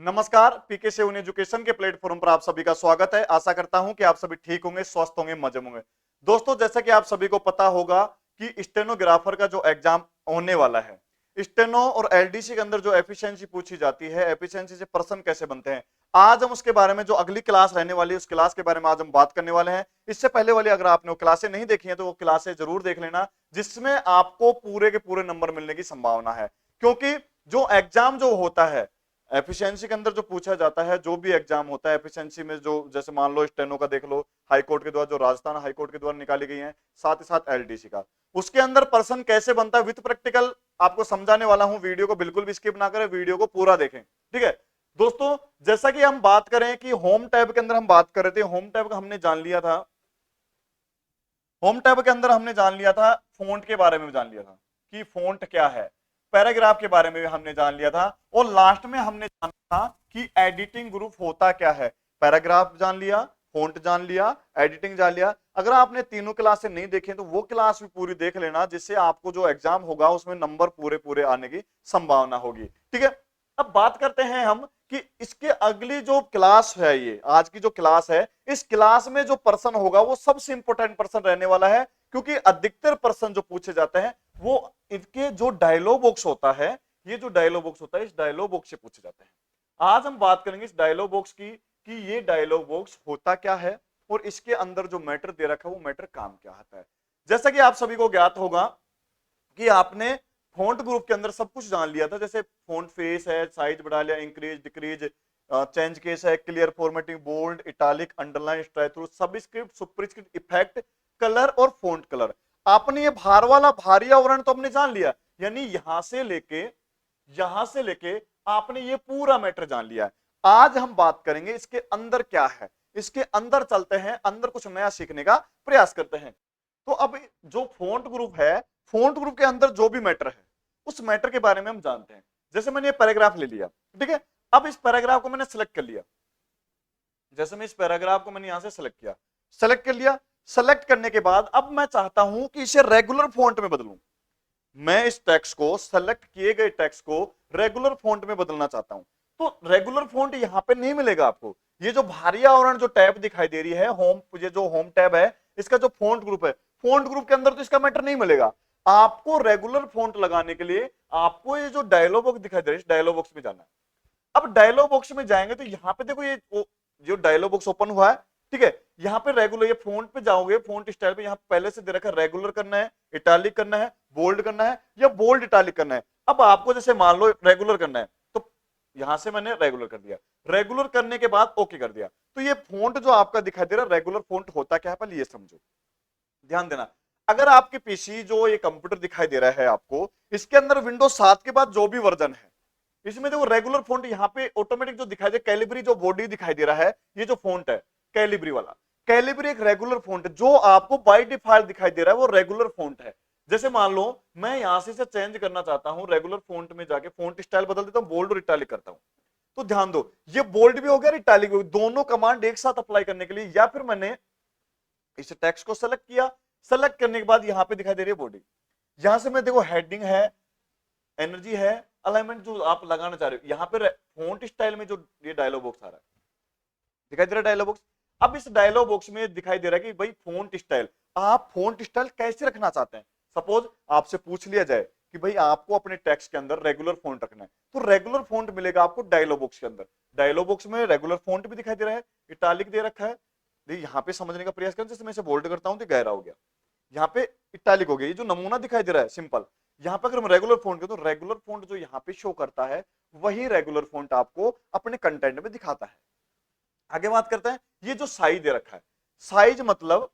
नमस्कार, पीके seven education के platform पर आप सभी का स्वागत है। आशा करता हूं कि आप सभी ठीक होंगे, स्वस्थ होंगे, मजे में होंगे। दोस्तों, जैसा कि आप सभी को पता होगा कि स्टेनोग्राफर का जो एग्जाम होने वाला है, स्टेनो और एलडीसी के अंदर जो एफिशिएंसी पूछी जाती है, एफिशिएंसी से पर्सन कैसे बनते हैं, आज हम उसके बारे में, जो अगली क्लास रहने वाली है उस क्लास के बारे में आज हम बात करने वाले हैं। इससे पहले वाली अगर आपने वो क्लासें नहीं देखी हैं तो वो क्लासें जरूर देख लेना, जिसमें आपको पूरे के पूरे नंबर मिलने की संभावना है। क्योंकि जो एग्जाम जो होता है एफिशिएंसी के अंदर, जो पूछा जाता है, जो भी एग्जाम होता है एफिशिएंसी में, जो जैसे मान लो स्टेनो का देख लो, हाई कोर्ट के द्वारा, जो राजस्थान हाई कोर्ट के द्वारा निकाली गई है, साथ ही साथ एलडीसी का, उसके अंदर पर्सन कैसे बनता है विद प्रैक्टिकल आपको समझाने वाला हूं। वीडियो को बिल्कुल भी स्किप ना करें, वीडियो को पूरा देखें, ठीक है दोस्तों। जैसा कि हम बात करें कि होम टैब के अंदर हम बात कर रहे थे, होम टैब का हमने जान लिया था, होम टैब के अंदर हमने जान लिया था, फोंट के बारे में जान लिया था कि फोंट क्या है, पैराग्राफ के बारे में भी हमने जान लिया था, और लास्ट में हमने जाना था कि एडिटिंग ग्रुप होता क्या है। पैराग्राफ जान लिया, फोंट जान लिया, एडिटिंग जान लिया। अगर आपने तीनों क्लासें नहीं देखे तो वो क्लास भी पूरी देख लेना, जिससे आपको जो एग्जाम होगा उसमें नंबर पूरे पूरे आने की संभावना होगी, ठीक है। अब बात करते हैं हम कि इसके अगली जो क्लास है, ये आज की जो क्लास है, इस क्लास में जो पर्सन होगा वो सबसे इंपॉर्टेंट पर्सन रहने वाला है। क्योंकि अधिकतर पर्सन जो पूछे जाते हैं वो इनके जो डायलॉग बॉक्स होता है, ये जो डायलॉग बॉक्स होता है, इस डायलॉग बॉक्स से पूछे जाते हैं। आज हम बात करेंगे इस डायलॉग बॉक्स की कि ये डायलॉग बॉक्स होता क्या है और इसके अंदर जो मैटर दे रखा है वो मैटर काम क्या आता है। जैसा कि आप सभी को ज्ञात होगा कि आपने फॉन्ट ग्रुप के अंदर सब कुछ जान लिया था, जैसे फॉन्ट फेस है, साइज बढ़ा लिया, इंक्रीज डिक्रीज, चेंज केस है, clear formatting, bold, italic, underline, strike through, subscript, superscript, effect, colour और फॉन्ट कलर। आपने ये भार वाला भारी आवरण तो हमने जान लिया, यानी यहां से लेके आपने ये पूरा मैटर जान लिया है। आज हम बात करेंगे इसके अंदर क्या है, इसके अंदर चलते हैं, अंदर कुछ नया सीखने का प्रयास करते हैं। तो अब जो फॉन्ट ग्रुप है, फॉन्ट ग्रुप के अंदर जो भी मैटर है उस मैटर के बारे में हम जानते हैं। जैसे मैंने ये पैराग्राफ ले लिया, ठीक है। अब इस पैराग्राफ को मैंने सेलेक्ट कर लिया, जैसे मैं इस पैराग्राफ को मैंने यहां से सेलेक्ट किया, सेलेक्ट कर लिया। सेलेक्ट करने के बाद अब मैं चाहता हूं कि इसे रेगुलर फॉन्ट में बदलूं। मैं इस टेक्स्ट को, सेलेक्ट किए गए टेक्स्ट को रेगुलर फॉन्ट में बदलना चाहता हूं। तो रेगुलर फॉन्ट यहां पे नहीं मिलेगा आपको। ये जो भारी आवरण जो टैब दिखाई दे रही है, होम, ये जो होम टैब है, इसका जो फॉन्ट ग्रुप है, फॉन्ट ग्रुप के अंदर तो इसका मैटर नहीं मिलेगा। आपको रेगुलर फॉन्ट लगाने के लिए आपको ये जो डायलॉग बॉक्स दिखाई दे रहा है, इस डायलॉग बॉक्स में जाना है। अब डायलॉग बॉक्स में जाएंगे तो यहाँ पे देखो, ये जो डायलॉग बॉक्स ओपन हुआ है, ठीक है। यहाँ पे रेगुलर, ये फॉन्ट पे जाओगे, फॉन्ट स्टाइल पे, यहाँ पहले से दे रखा है रेगुलर करना है, इटालिक करना है, बोल्ड करना है, या बोल्ड इटालिक करना है। अब आपको जैसे मान लो रेगुलर करना है तो यहां से मैंने रेगुलर कर दिया, रेगुलर करने के बाद ओके कर दिया। तो ये फॉन्ट जो आपका दिखाई दे रहा है, रेगुलर फॉन्ट होता क्या है पहले ये समझो, ध्यान देना। अगर आपके पीसी जो ये कंप्यूटर दिखाई दे रहा है आपको, इसके अंदर विंडोज 7 के बाद जो भी वर्जन है, इसमें देखो रेगुलर फॉन्ट यहाँ पे ऑटोमेटिक जो दिखाई दे, कैलिब्री जो बॉडी दिखाई दे रहा है, ये जो फॉन्ट है कैलिब्री वाला, कैलिब्री एक रेगुलर फॉन्ट है। जो आपको बाय डिफॉल्ट दिखाई दे रहा है वो रेगुलर फॉन्ट है। जैसे मान लो मैं यहां से इसे चेंज करना चाहता हूं, रेगुलर फॉन्ट में जाके फॉन्ट स्टाइल बदल देता हूं, बोल्ड और इटालिक करता हूं। तो ध्यान दो, ये बोल्ड भी हो गया, इटालिक भी हो गया, दोनों कमांड एक साथ अप्लाई करने के लिए। या फिर मैंने इस टेक्स्ट को सेलेक्ट किया, सेलेक्ट करने के बाद यहां पे दिखाई दे रही है बॉडी, यहां से मैं देखो हेडिंग है, एनर्जी है, अलाइनमेंट जो आप लगाना चाह रहे हो, यहाँ पे फॉन्ट स्टाइल में जो ये डायलॉग बॉक्स आ रहा है, दिखाई दे रहा है डायलॉग बॉक्स। अब इस डायलॉग बॉक्स में दिखाई दे रहा है कि भाई फॉन्ट स्टाइल, आप फॉन्ट स्टाइल कैसे रखना चाहते हैं। सपोज आपसे पूछ लिया जाए कि भाई आपको अपने टेक्स्ट के अंदर रेगुलर फॉन्ट रखना है, तो रेगुलर फॉन्ट मिलेगा आपको डायलॉग बॉक्स के अंदर। डायलॉग बॉक्स में रेगुलर फॉन्ट भी दिखाई दे रहा है, इटालिक दे रखा है। यहाँ पे समझने का प्रयास करें, जैसे मैं इसे बोल्ड करता हूं तो गहरा हो गया, यहाँ पे इटालिक हो गया। ये जो नमूना दिखाई दे रहा है सिंपल, यहाँ पे अगर हम रेगुलर फॉन्ट करें तो रेगुलर फॉन्ट जो यहाँ पे शो करता है वही रेगुलर फॉन्ट आपको अपने कंटेंट में दिखाता है। आगे बात करते हैं, ये जो साइज दे रखा है, साइज मतलब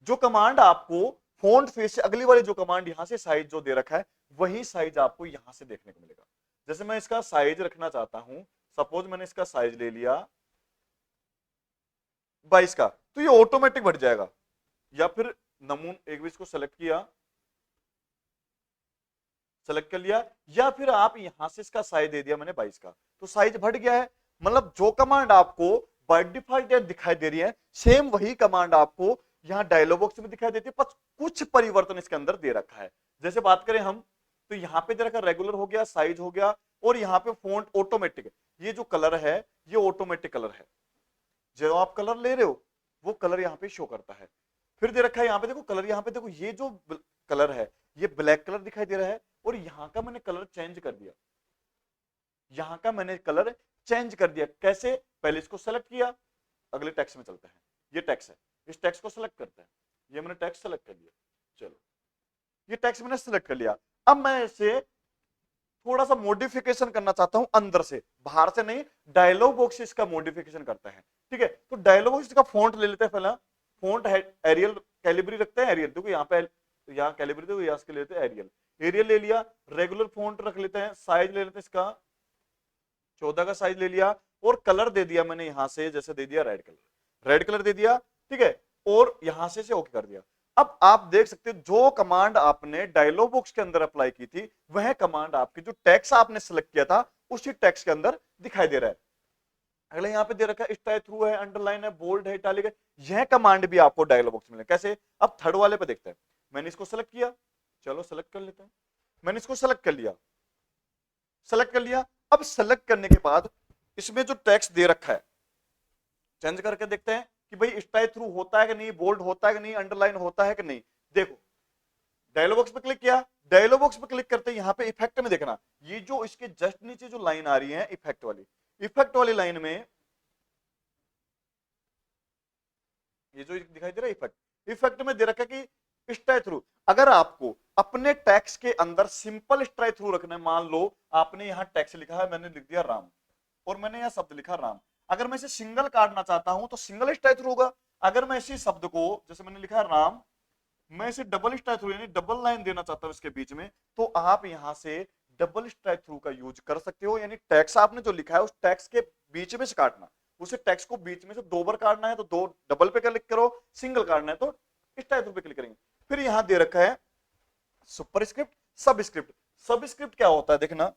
जो कमांड आपको फॉन्ट फेस से अगली वाली जो कमांड यहां से साइज जो दे रखा है वही साइज आपको यहां से देखने को मिलेगा। जैसे मैं इसका साइज रखना चाहता हूं, सपोज मैंने इसका साइज ले लिया 22 का, तो ये ऑटोमेटिक बढ़ जाएगा। या फिर नमून एक भी इसको सेलेक्ट किया, सेलेक्ट कर लिया, या फिर आप यहां से इसका साइज दे दिया मैंने 22 का, तो साइज बढ़ गया है। मतलब जो कमांड आपको बाय डिफॉल्ट दिखाई दे रही है, सेम वही कमांड आपको यहाँ डायलॉग बॉक्स में दिखाई देती है, पर कुछ परिवर्तन इसके अंदर दे रखा है। जैसे बात करें हम, तो यहाँ पे दे रखा रेगुलर हो गया, साइज हो गया, और यहाँ पे फॉन्ट ऑटोमेटिक है। ये जो कलर है ये ऑटोमेटिक कलर है, जो आप कलर ले रहे हो वो कलर यहाँ पे शो करता है। फिर दे रखा है यहाँ पे देखो कलर, यहाँ पे देखो ये जो कलर है ये ब्लैक कलर दिखाई दे रहा है, और यहाँ का मैंने कलर चेंज कर दिया, यहाँ का मैंने कलर चेंज कर दिया। कैसे? पहले इसको सेलेक्ट किया, अगले टेक्स्ट में चलते हैं, ये टेक्स्ट है, इस टेक्स्ट को सेलेक्ट करते हैं, ये मैंने टेक्स्ट सेलेक्ट कर लिया, चलो ये टेक्स्ट मैंने सेलेक्ट कर लिया। अब मैं इसे थोड़ा सा मॉडिफिकेशन करना चाहता हूं अंदर से, बाहर से नहीं, डायलॉग बॉक्स से इसका मॉडिफिकेशन करते हैं। ठीक है, तो डायलॉग बॉक्स का फॉन्ट ले लेते हैं, पहला फॉन्ट है एरियल, कैलिबरी रखते हैं एरियल, देखो यहाँ पे यहाँ कैलिबरी देखो, यहाँ के लेते हैं एरियल, एरियल ले लिया। रेगुलर फॉन्ट रख लेते हैं, साइज ले लेते हैं इसका 14 का साइज ले लिया, और कलर दे दिया मैंने यहां से, जैसे दे दिया रेड कलर, रेड कलर दे दिया। ठीक है, और यहां से ओके कर दिया। अब आप देख सकते हो जो कमांड आपने डायलॉग बॉक्स के अंदर अप्लाई की थी, वह कमांड आपकी जो टेक्स्ट आपने सेलेक्ट किया था उसी टेक्स्ट के अंदर दिखाई दे रहा है। अगले यहाँ पे दे रखा है स्टाइल थ्रू है, अंडरलाइन है, बोल्ड है, इटैलिक है, यह कमांड भी आपको डायलॉग बॉक्स में मिले। कैसे? अब थर्ड वाले पे देखते हैं, मैंने इसको सेलेक्ट किया, चलो सेलेक्ट कर लेते हैं, मैंने इसको सेलेक्ट कर लिया, सेलेक्ट कर लिया। अब सेलेक्ट करने के बाद इसमें जो टेक्स्ट दे रखा है चेंज करके देखते हैं कि भाई स्टाइल थ्रू होता है कि नहीं, बोल्ड होता है कि नहीं, अंडरलाइन होता है कि नहीं। देखो डायलॉग बॉक्स पे क्लिक किया, डायलॉग बॉक्स पे क्लिक करते यहाँ पे इफेक्ट में देखना, ये जो इसके जस्ट नीचे जो लाइन आ रही है इफेक्ट वाली, इफेक्ट वाली लाइन में ये जो दिखाई दे रहा है इफेक्ट, इफेक्ट में दे रखा है कि स्ट्राइक थ्रू। अगर आपको अपने टेक्स्ट के अंदर सिंपल स्ट्राइक थ्रू रखना है, मान लो आपने यहाँ टेक्स्ट लिखा है, मैंने लिख दिया राम, और मैंने यहाँ शब्द लिखा राम, अगर मैं इसे सिंगल काटना चाहता हूं तो सिंगल स्ट्राइक थ्रू होगा। अगर मैं इसी शब्द को, जैसे मैंने लिखा है राम, मैं इसे डबल स्ट्राइक थ्रू यानी डबल लाइन देना चाहता हूं इसके बीच में, तो आप यहां से डबल स्ट्राइक थ्रू का यूज कर सकते हो। यानी टेक्स्ट आपने जो लिखा है उस टेक्स्ट के बीच में से काटना, उसे टेक्स्ट को बीच में से दो बार काटना है तो दो डबल पे क्लिक करो, सिंगल काटना है तो स्ट्राइक थ्रू पे क्लिक करेंगे। फिर यहां दे रखा है सुपर स्क्रिप्ट, सब स्क्रिप्ट। सब स्क्रिप्ट क्या होता है देखना,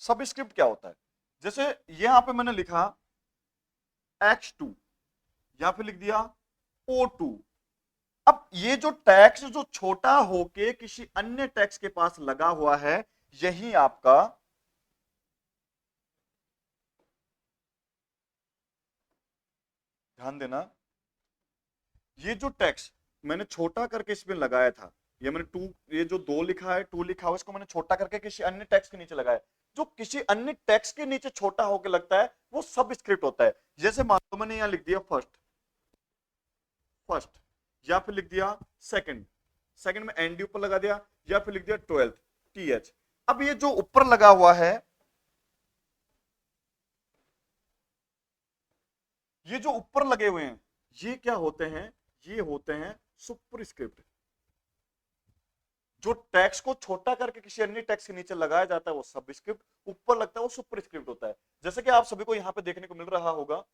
सब स्क्रिप्ट क्या होता है, जैसे यहां पे मैंने लिखा X2, यहां पे लिख दिया O2। अब ये जो टैक्स जो छोटा होके किसी अन्य टैक्स के पास लगा हुआ है, यही आपका ध्यान देना, ये जो टैक्स मैंने छोटा करके इसमें लगाया था, ये मैंने टू, ये जो दो लिखा है, टू लिखा हुआ, इसको मैंने छोटा करके किसी अन्य टैक्स के नीचे लगाया। जो किसी अन्य टैक्स के नीचे छोटा होकर लगता है वो सब स्क्रिप्ट होता है। जैसे मान लो मैंने यहां लिख दिया फर्स्ट, फर्स्ट, या फिर लिख दिया सेकंड, सेकंड में एनडी ऊपर लगा दिया, या फिर लिख दिया 12th TH। अब ये जो ऊपर लगा हुआ है, ये जो ऊपर लगे हुए हैं ये क्या होते हैं, ये होते हैं सुपर स्क्रिप्ट। जो टैक्स को छोटा करके किसी अन्य टैक्स के नीचे लगाया जाता है वो सब स्क्रिप्ट, ऊपर लगता है वो सुपर स्क्रिप्ट होता है। जैसे कि आप सभी को यहां पे देखने को मिल रहा होगा,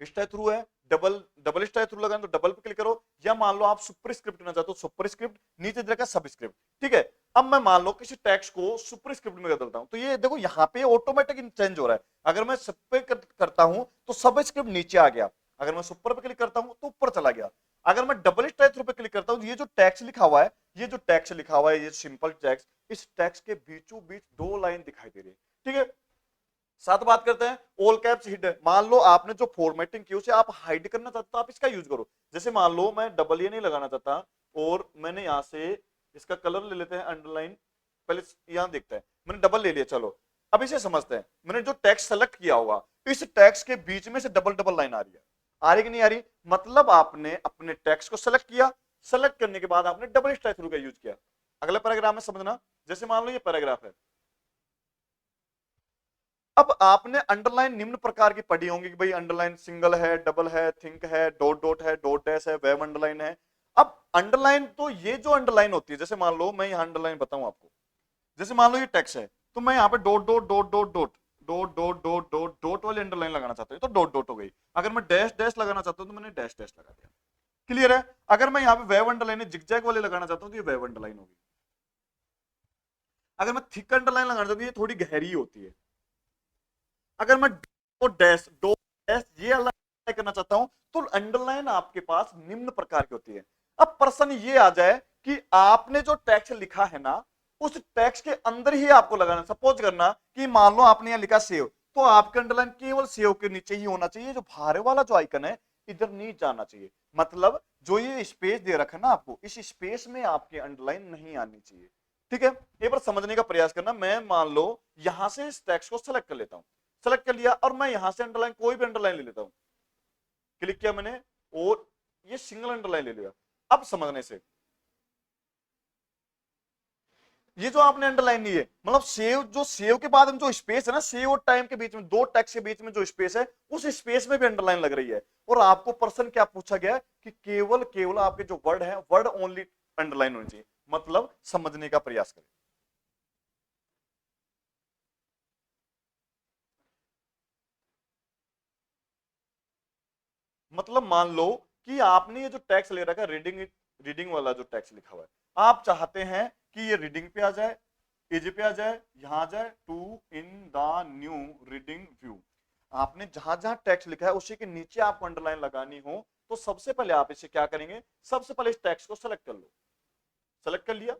स्ट्राइक थ्रू है, डबल स्ट्राइक थ्रू लगाना तो डबल पे क्लिक करो, या मान लो आप सुपर स्क्रिप्ट ना चाहते हो सुपर स्क्रिप्ट, नीचे देखा सब स्क्रिप्ट। ठीक है, अब मैं मान लो किसी टेक्स्ट को सुपर स्क्रिप्ट में बदलता हूं, तो ये देखो यहाँ पे ऑटोमेटिक चेंज हो रहा है। अगर मैं सब पे करता हूं तो सब स्क्रिप्ट नीचे आ गया, अगर मैं सुपर पे क्लिक करता हूं तो ऊपर चला गया। अगर मैं डबल स्ट्राइक थ्रू पे क्लिक करता हूं, ये जो टेक्स्ट लिखा हुआ है, ये जो टेक्स्ट लिखा हुआ है, ये सिंपल टेक्स्ट, इस टेक्स्ट के बीचों बीच दो लाइन दिखाई दे रही है। ठीक है, साथ बात करते हैं ऑल कैप्स हिड। मान लो आपने जो फॉर्मेटिंग की उसे आप हाइड करना चाहते हो, आप इसका यूज करो। जैसे मान लो मैं डबल ये नहीं लगाना चाहता, और मैंने यहां से इसका कलर ले लेते हैं अंडरलाइन, पहले यहां देखते हैं, मैंने डबल ले लिया। चलो अब इसे समझते हैं, मैंने जो टेक्स्ट सेलेक्ट किया हुआ, इस टेक्स्ट के बीच में से डबल डबल लाइन आ रही है, आ रही कि नहीं आ रही? मतलब आपने अपने टेक्स्ट को सेलेक्ट किया, सेलेक्ट करने के बाद आपने डबल स्ट्राइक थ्रू का यूज किया। अगले पैराग्राफ में समझना, जैसे मान लो ये पैराग्राफ है, अब आपने अंडरलाइन निम्न प्रकार की पढ़ी होंगी कि भाई अंडरलाइन सिंगल है, डबल है, थिंक है, डॉट डॉट है, डॉट डैश है, वेब अंडरलाइन है। अब अंडरलाइन तो ये जो अंडरलाइन होती है, जैसे मान लो मैं यहां अंडरलाइन बताऊं आपको, जैसे मान लो ये टेक्स्ट है, तो मैं यहाँ पे dot dot dot dot dot dot dot dot dot dot वाली अंडरलाइन लगाना चाहता हूँ तो डॉट डॉट हो गई। अगर मैं डैश डैश लगाना चाहता हूँ तो मैंने डैश डैश लगा दिया। क्लियर है? अगर मैं यहाँ पे वेब अंडरलाइन जिगजैग वाली लगाना चाहता हूँ तो ये वेब अंडरलाइन होगी। अगर मैं थिक अंडरलाइन लगाना चाहता हूँ ये थोड़ी गहरी होती है। अगर मैं डॉट डैश ये अलग करना चाहता हूं, तो अंडरलाइन आपके पास निम्न प्रकार की होती है। अब प्रश्न ये आ जाए कि आपने जो टेक्स्ट लिखा है ना, उस टेक्स्ट के अंदर ही आपको लगाना। सपोज करना कि मान लो आपने यहां लिखा सेव, तो आपका अंडरलाइन केवल सेव के नीचे ही होना चाहिए, जो बाहर वाला जो आइकन है इधर नहीं जाना चाहिए। मतलब जो ये स्पेस दे रखा है ना आपको, इस स्पेस में आपकी अंडरलाइन नहीं आनी चाहिए। ठीक है, एक बार समझने का प्रयास करना। मैं मान लो यहां से इस टेक्स्ट को सेलेक्ट कर लेता हूं, सेलेक्ट कर लिया और मैं यहां से अंडरलाइन कोई भी अंडरलाइन ले लेता हूं, क्लिक किया मैंने और ये सिंगल अंडरलाइन ले लिया। अब समझने से, ये जो आपने अंडरलाइन ली है, मतलब सेव, जो सेव के बाद में जो स्पेस है ना, सेव और टाइम के बीच में, दो टेक्स्ट के बीच में जो स्पेस है, उस स्पेस में भी अंडरलाइन लग रही है। और आपको प्रश्न क्या पूछा गया है कि केवल केवल आपके जो वर्ड है, वर्ड ओनली अंडरलाइन होनी चाहिए। मतलब समझने का प्रयास करें। मतलब मान लो कि आपने ये जो टेक्स्ट ले रखा है, रीडिंग, रीडिंग वाला जो टेक्स्ट लिखा हुआ है, आप चाहते हैं कि ये रीडिंग पे आ जाए, एज पे आ जाए, यहां आ जाए, to in the new reading view. आपने जहां जहां टेक्स्ट लिखा है उसी के नीचे आपको अंडरलाइन लगानी हो, तो सबसे पहले आप इसे क्या करेंगे, सबसे पहले इस टेक्स्ट को सेलेक्ट कर लो। सेलेक्ट कर लिया,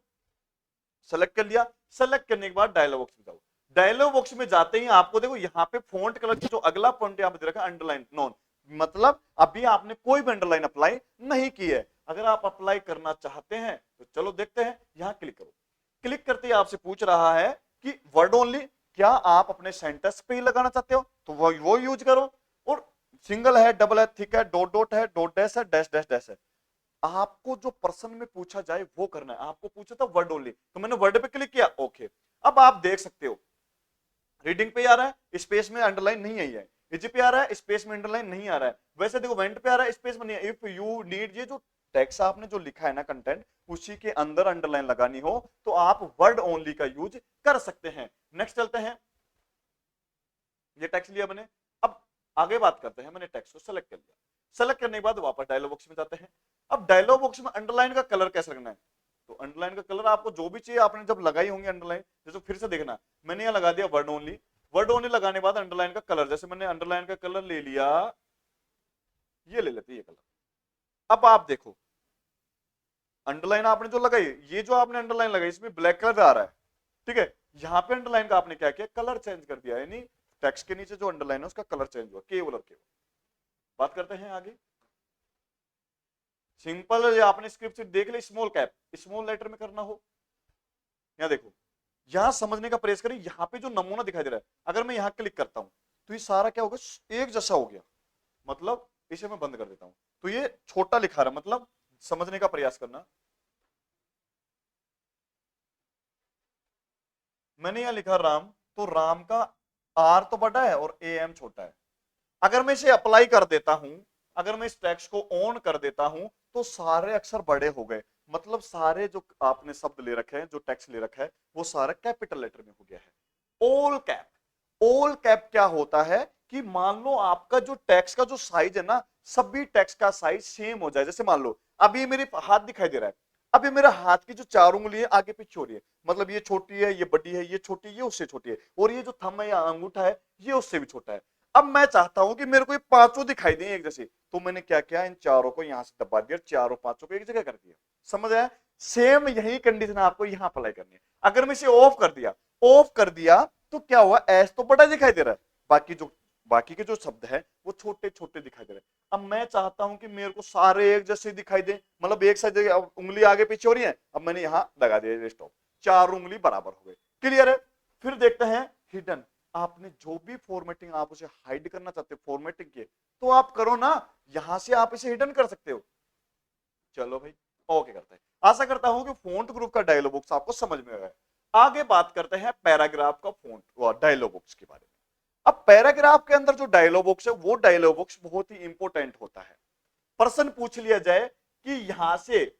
सेलेक्ट कर लिया, सेलेक्ट करने के बाद डायलॉग बॉक्स में जाओ। डायलॉग बॉक्स में जाते ही आपको देखो यहाँ पे फॉन्ट कलर की जो अगला पॉइंट यहाँ पे दे रखा है अंडरलाइन नॉन, मतलब अभी आपने कोई भी अंडरलाइन अप्लाई नहीं की है। अगर आप अप्लाई करना चाहते हैं तो चलो देखते हैं, यहां क्लिक करो। क्लिक करते ही आपसे पूछ रहा है कि वर्ड ओनली, क्या आप अपने सेंटेंस पे ही लगाना चाहते हो, तो वो यूज करो। और सिंगल है, डबल है, थिक है, डॉट डॉट है, डॉट डैश है, डैश डैश डैश है। आपको जो प्रश्न में पूछा जाए वो करना है। आपको पूछा था वर्ड ओनली, तो मैंने वर्ड पे क्लिक किया, ओके। अब आप देख सकते हो रीडिंग पे आ रहा है, स्पेस में अंडरलाइन नहीं आई है, इजी पे आ रहा है, स्पेस में अंडरलाइन नहीं आ रहा है, वैसे देखो वेंट पे आ रहा है, स्पेस में नहीं है। इफ यू नीड, ये जो टेक्स्ट आपने जो लिखा है ना कंटेंट, उसी के अंदर अंडरलाइन लगानी हो तो आप वर्ड ओनली का यूज कर सकते हैं। नेक्स्ट चलते हैं, ये टेक्स्ट लिया मैंने, अब आगे बात करते हैं। मैंने टेक्स्ट को सेलेक्ट कर लिया, सेलेक्ट करने के बाद वापस डायलॉग बॉक्स में जाते हैं। अब डायलॉग बॉक्स में अंडरलाइन का कलर कैसे रखना है, तो अंडरलाइन का कलर आपको जो भी चाहिए, आपने जब लगाई होंगी अंडरलाइन, जैसे फिर से देखना, मैंने यहां लगा दिया वर्ड ओनली। वर्ड ओनली लगाने के बाद अंडरलाइन का कलर, जैसे मैंने अंडरलाइन का कलर ले लिया, ये ले लेते ये कलर। अब आप देखो अंडरलाइन आपने जो लगाई, ये जो आपने अंडरलाइन लगाई इसमें ब्लैक कलर आ रहा है, ठीक है। यहां पे अंडरलाइन का आपने क्या किया, कलर चेंज कर दिया, यानी टेक्स्ट के नीचे जो अंडरलाइन है उसका कलर चेंज हुआ, केवल और केवल। बात करते हैं आगे। सिंपल, आपने स्क्रिप्ट देख ली, स्मॉल कैप, स्मॉल लेटर में करना हो, यहां देखो, यहां समझने का प्रयास करें। यहां पे जो नमूना दिखाई दे रहा है, अगर मैं यहां क्लिक करता हूं तो ये सारा क्या होगा, एक जैसा हो गया। मतलब इसे मैं बंद कर देता हूं, तो ये छोटा लिखा रहा, मतलब समझने का प्रयास करना। मैंने यहां लिखा राम, तो राम का आर तो बड़ा है और ए एम छोटा है। अगर मैं इसे अप्लाई कर देता हूं, अगर मैं इस टेक्स्ट को ऑन कर देता हूं, तो सारे अक्षर बड़े हो गए। मतलब सारे जो आपने शब्द ले रखे हैं, जो टेक्स्ट ले रखा है, वो सारा कैपिटल लेटर में हो गया है। ऑल कैप, ऑल कैप क्या होता है कि मान लो आपका जो टेक्स्ट का जो साइज है ना, सभी टेक्स्ट का साइज सेम हो जाए। जैसे मान लो अभी मेरे हाथ दिखाई दे रहा है, अभी मेरा हाथ की जो चार उंगली है आगे पीछे हो रही है, मतलब ये छोटी है, ये बड़ी है, ये छोटी है, ये उससे छोटी है, और ये जो थंब है या अंगूठा है ये उससे भी छोटा है। अब मैं चाहता हूं कि मेरे को ये पांचों दिखाई दें एक जैसे, तो मैंने क्या किया, इन चारों को यहां से दबा दिया, चारों पांचों को एक जगह कर दिया। समझ आया? सेम यही कंडीशन आपको यहां अप्लाई करनी है। अगर मैं इसे ऑफ कर दिया, ऑफ कर दिया, तो क्या हुआ, एस तो बड़ा दिखाई दे रहा है, बाकी के जो शब्द है वो छोटे छोटे दिखाई दे रहे हैं। अब मैं चाहता हूं कि मेरे को सारे एक जैसे दिखाई दे, मतलब एक साइड उंगली आगे पीछे हो रही है, अब मैंने यहां लगा दिया स्टॉप, चार उंगली बराबर हो गई। क्लियर है? फिर देखते हैं हिडन। आपने जो भी फॉर्मेटिंग आप उसे हाइड करना चाहते हो फॉर्मेटिंग के, तो आप करो ना, यहां से आप इसे हिडन कर सकते हो। चलो भाई, ओके करते हैं। आशा करता हूं कि फॉन्ट ग्रुप का डायलॉग बॉक्स आपको समझ में आया। आगे बात करते हैं पैराग्राफ का फॉन्ट डायलॉग बॉक्स के बारे में। अब पैराग्राफ के अंदर जो डायलॉग बॉक्स है, वो डायलॉग बॉक्स बहुत ही इंपॉर्टेंट होता है। प्रश्न पूछ लिया जाए कि यहां से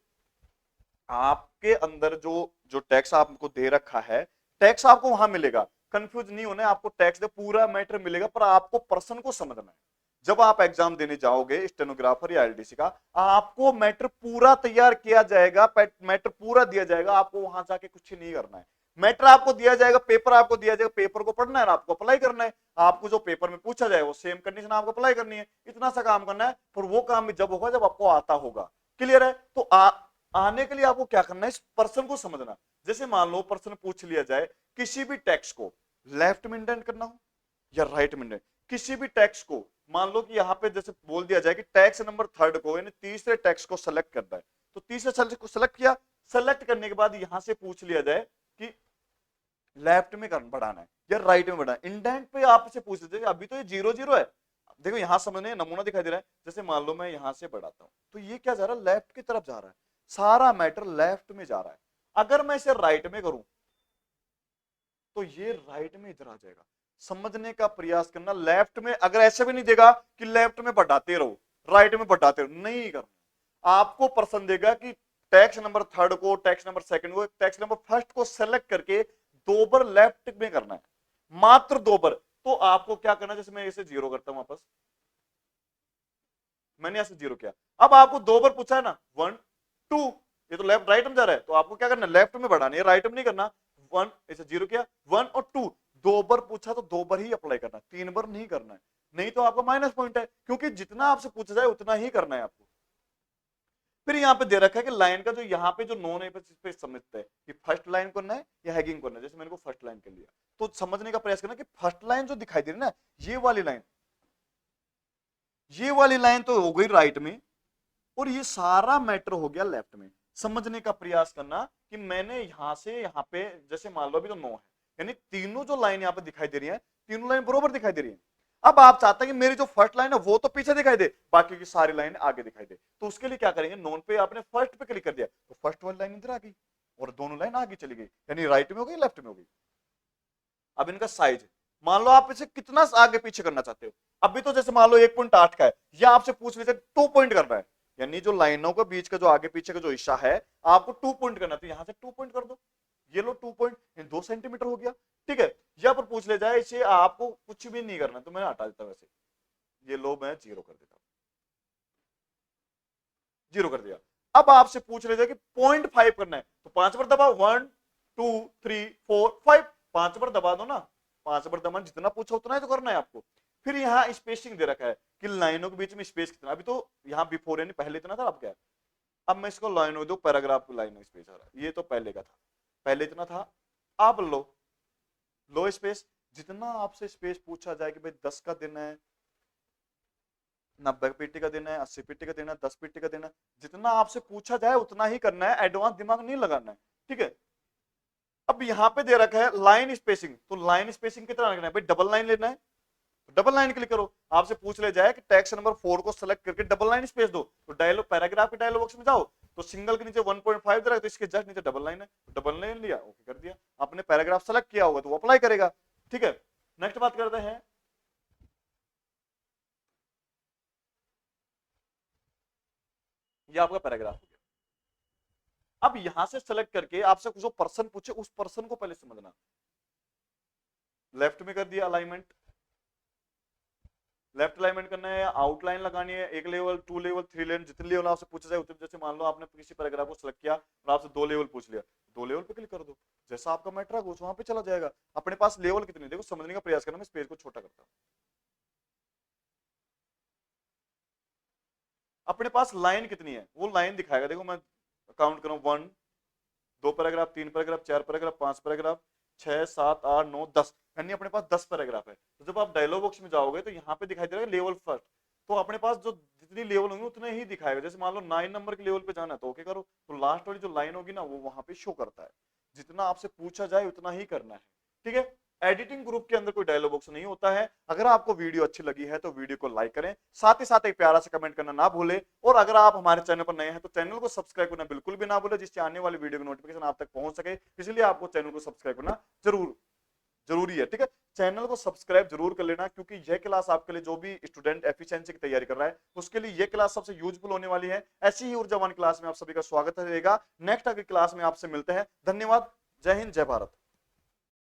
आपके अंदर जो जो टैक्स आपको दे रखा है, टैक्स आपको वहां मिलेगा, कंफ्यूज नहीं होना है, आपको टैक्स दे पूरा मैटर मिलेगा, पर आपको प्रश्न को समझना है। जब आप एग्जाम देने जाओगे स्टेनोग्राफर या एलडीसी का, आपको मैटर पूरा तैयार किया जाएगा, मैटर पूरा दिया जाएगा, आपको वहां जाके कुछ नहीं करना है। मैटर आपको दिया जाएगा, पेपर आपको दिया जाएगा, पेपर को पढ़ना है ना, आपको अप्लाई करना है। आपको जो पेपर में पूछा जाए वो सेम कंडीशन आपको अप्लाई करनी है, इतना सा काम करना है। पर वो काम भी जब होगा जब आपको आता होगा। क्लियर है? तो आने के लिए आपको क्या करना है, इस पर्सन को समझना। जैसे मान लो पर्सन पूछ लिया जाए किसी भी टेक्स्ट को लेफ्ट में इंडेंट करना हो या राइट में इंडेंट, किसी भी टेक्स्ट को मान लो कि यहाँ पे जैसे बोल दिया जाए कि टेक्स्ट नंबर 3 को यानी तीसरे टेक्स्ट को सेलेक्ट करना है, तो तीसरे टेक्स्ट को सेलेक्ट किया, सेलेक्ट करने के बाद यहां से पूछ लिया जाए कि लेफ्ट में बढ़ाना है या राइट में बढ़ाना है, इंडेंट पे आपसे पूछ लीजिए। अभी तो ये 0 0 है, देखो यहां समझने नमूना दिखाई दे रहा है। जैसे मान लो मैं यहां से बढ़ाता हूं तो ये क्या जा रहा है, लेफ्ट की तरफ जा रहा है, सारा मैटर लेफ्ट में जा रहा है। अगर मैं इसे राइट में करूं तो ये राइट में इधर आ जाएगा। समझने का प्रयास करना, लेफ्ट में अगर ऐसे भी नहीं देगा कि लेफ्ट में बढ़ाते रहो राइट में बढ़ाते रहो, नहीं करना। आपको पसंद देगा कि टेक्स्ट नंबर 3 को, टेक्स्ट नंबर 2 को, टेक्स्ट नंबर 1 को सेलेक्ट करके 2 बार लेफ्ट में करना है, मात्र 2 बार। तो आपको क्या करना है, जैसे मैं इसे 0 करता हूं वापस, मैंने ऐसे 0 किया, अब आपको 2 बार पूछा है ना, 1 2, ये तो लेफ्ट राइट में जा रहा है, तो आपको क्या करना है, लेफ्ट में बढ़ाना है, राइट में नहीं करना। 1 इसे 0 किया, 1 और 2, 2 बार पूछा तो 2 बार ही अप्लाई करना है, 3 बार नहीं करना है, नहीं तो आपका माइनस पॉइंट है, क्योंकि जितना आपसे पूछा जाए उतना ही करना है आपको। फिर यहाँ पे दे रखा है कि लाइन का जो यहाँ पे जो नॉन है पे समझते हैं कि फर्स्ट लाइन करना है या हैगिंग करना है। जैसे मैंने को फर्स्ट लाइन कर लिया, तो समझने का प्रयास करना कि फर्स्ट लाइन जो दिखाई दे रही है ना, ये वाली लाइन, ये वाली लाइन तो हो गई राइट में और ये सारा मैटर हो गया लेफ्ट में। समझने का प्रयास करना कि मैंने यहां से यहां पे, जैसे मान लो अभी तो 9 है, यानी तीनों जो लाइन यहाँ पे दिखाई दे रही है, तीनों लाइन बरोबर दिखाई दे रही है। अब आप चाहते हैं कि मेरी जो फर्स्ट लाइन है वो तो पीछे दिखाई दे, बाकी की सारी लाइन आगे दिखाई दे, तो उसके लिए क्या करेंगे, नॉन पे आपने फर्स्ट पे क्लिक कर दिया तो फर्स्ट वाली लाइन इधर आ गई और दोनों लाइन आगे चली गई, यानी राइट में हो गई लेफ्ट में हो गई। अब इनका साइज, मान लो आप इसे कितना आगे पीछे करना चाहते हो। अभी तो जैसे मान लो 1.8 का है, या आपसे पूछ लीजिए 2 पॉइंट करना है, यानी जो लाइनों के बीच का जो आगे पीछे का जो हिस्सा है आपको 2 पॉइंट करना, तो यहां से 2 पॉइंट कर दो, ये लो 2 पॉइंट, 2 सेंटीमीटर हो गया। ठीक है, या पर पूछ ले जाए इसे आपको कुछ भी नहीं करना, तो मैं हटा देता हूं, वैसे ये लो मैं 0 कर देता हूं, 0 कर दिया। अब आपसे पूछ ले जाए कि 0.5 करना है, तो 5 बार दबाओ, 1 2 3 4 5, 5 बार दबा दो ना, 5 बार दबा, जितना पूछो उतना ही तो करना है आपको। फिर यहाँ स्पेसिंग दे रखा है कि लाइनों के बीच में स्पेस कितना, अभी तो यहाँ बिफोर यानी पहले इतना था, अब क्या है, अब मैं इसको लाइन दो, पैराग्राफ को लाइन स्पेस आ रहा है, ये तो पहले का था, पहले इतना था, अब लो स्पेस, जितना आपसे स्पेस पूछा जाए कि भाई 10 का दिन है, 90 पेटी का देना है, 80 पेटी का देना है, 10 पेटी का देना है, जितना आपसे पूछा जाए उतना ही करना है, एडवांस दिमाग नहीं लगाना है। ठीक है, अब यहाँ पे दे रखा है लाइन स्पेसिंग, तो लाइन स्पेसिंग कितना रखना है भाई, डबल लाइन लेना है, डबल लाइन क्लिक करो। आपसे पूछ ले जाए कि टेक्स्ट नंबर 4 को सेलेक्ट करके डबल लाइन स्पेस दो, तो डायलॉग पैराग्राफ के डायलॉग बॉक्स में जाओ, तो सिंगल के नीचे 1.5 दे रहा है, तो इसके जस्ट नीचे डबल लाइन है, तो डबल लाइन लिया, ओके कर दिया। आपने पैराग्राफ सेलेक्ट किया होगा तो वो अप्लाई करेगा। ठीक है, नेक्स्ट बात करते हैं, ये आपका पैराग्राफ हो गया। अब यहां से सेलेक्ट करके आपसे जो पर्सन पूछे उस पर्सन को पहले समझना, लेफ्ट में कर दिया अलाइनमेंट, लेफ्ट अलाइनमेंट करना है, आउटलाइन लगानी है, 1 लेवल 2 लेवल 3 लेवल, जितने लेवल आपसे पूछा जाए उतने। जैसे मान लो आपने किसी पैराग्राफ को सेलेक्ट किया और आपसे 2 लेवल पूछ लिया, 2 लेवल पे क्लिक कर दो, जैसा आपका मैटर है वहां पे चला जाएगा। अपने पास लेवल कितने, देखो समझने का प्रयास करना, मैं इस पेज को छोटा करता हूं, अपने पास लाइन कितनी है वो लाइन दिखाएगा, देखो मैं काउंट करूं, 1 2 पैराग्राफ, 3 पैराग्राफ, 4 पैराग्राफ, 5 पैराग्राफ, 6 7 8 9 10, यानी अपने पास 10 पैराग्राफ है। तो जब आप डायलॉग बॉक्स में जाओगे तो यहाँ पे दिखाई दे रहा है लेवल फर्स्ट, तो अपने पास जो जितनी लेवल होंगे उतने ही दिखाएगा। जैसे मान लो 9 नंबर के लेवल पे जाना है तो ओके करो, तो लास्ट वाली जो लाइन होगी ना वो वहां पे शो करता है, जितना आपसे पूछा जाए उतना ही करना है। ठीक है, एडिटिंग ग्रुप के अंदर कोई डायलॉग बॉक्स नहीं होता है। अगर आपको वीडियो अच्छी लगी है तो वीडियो को लाइक करें, साथ ही साथ एक प्यारा सा कमेंट करना ना भूले, और अगर आप हमारे चैनल पर नए हैं तो चैनल को सब्सक्राइब करना बिल्कुल भी ना भूले, जिससे आने वाली वीडियो की नोटिफिकेशन आप तक पहुंच सके। इसलिए आपको चैनल को सब्सक्राइब करना जरूरी है। ठीक है, चैनल को सब्सक्राइब जरूर कर लेना, क्योंकि यह क्लास आपके लिए, जो भी स्टूडेंट एफिशिएंसी की तैयारी कर रहा है उसके लिए यह क्लास सबसे यूजफुल होने वाली है। ऐसी ही ऊर्जावान क्लास में आप सभी का स्वागत रहेगा। नेक्स्ट अगली क्लास में आपसे मिलते हैं। धन्यवाद, जय हिंद, जय भारत।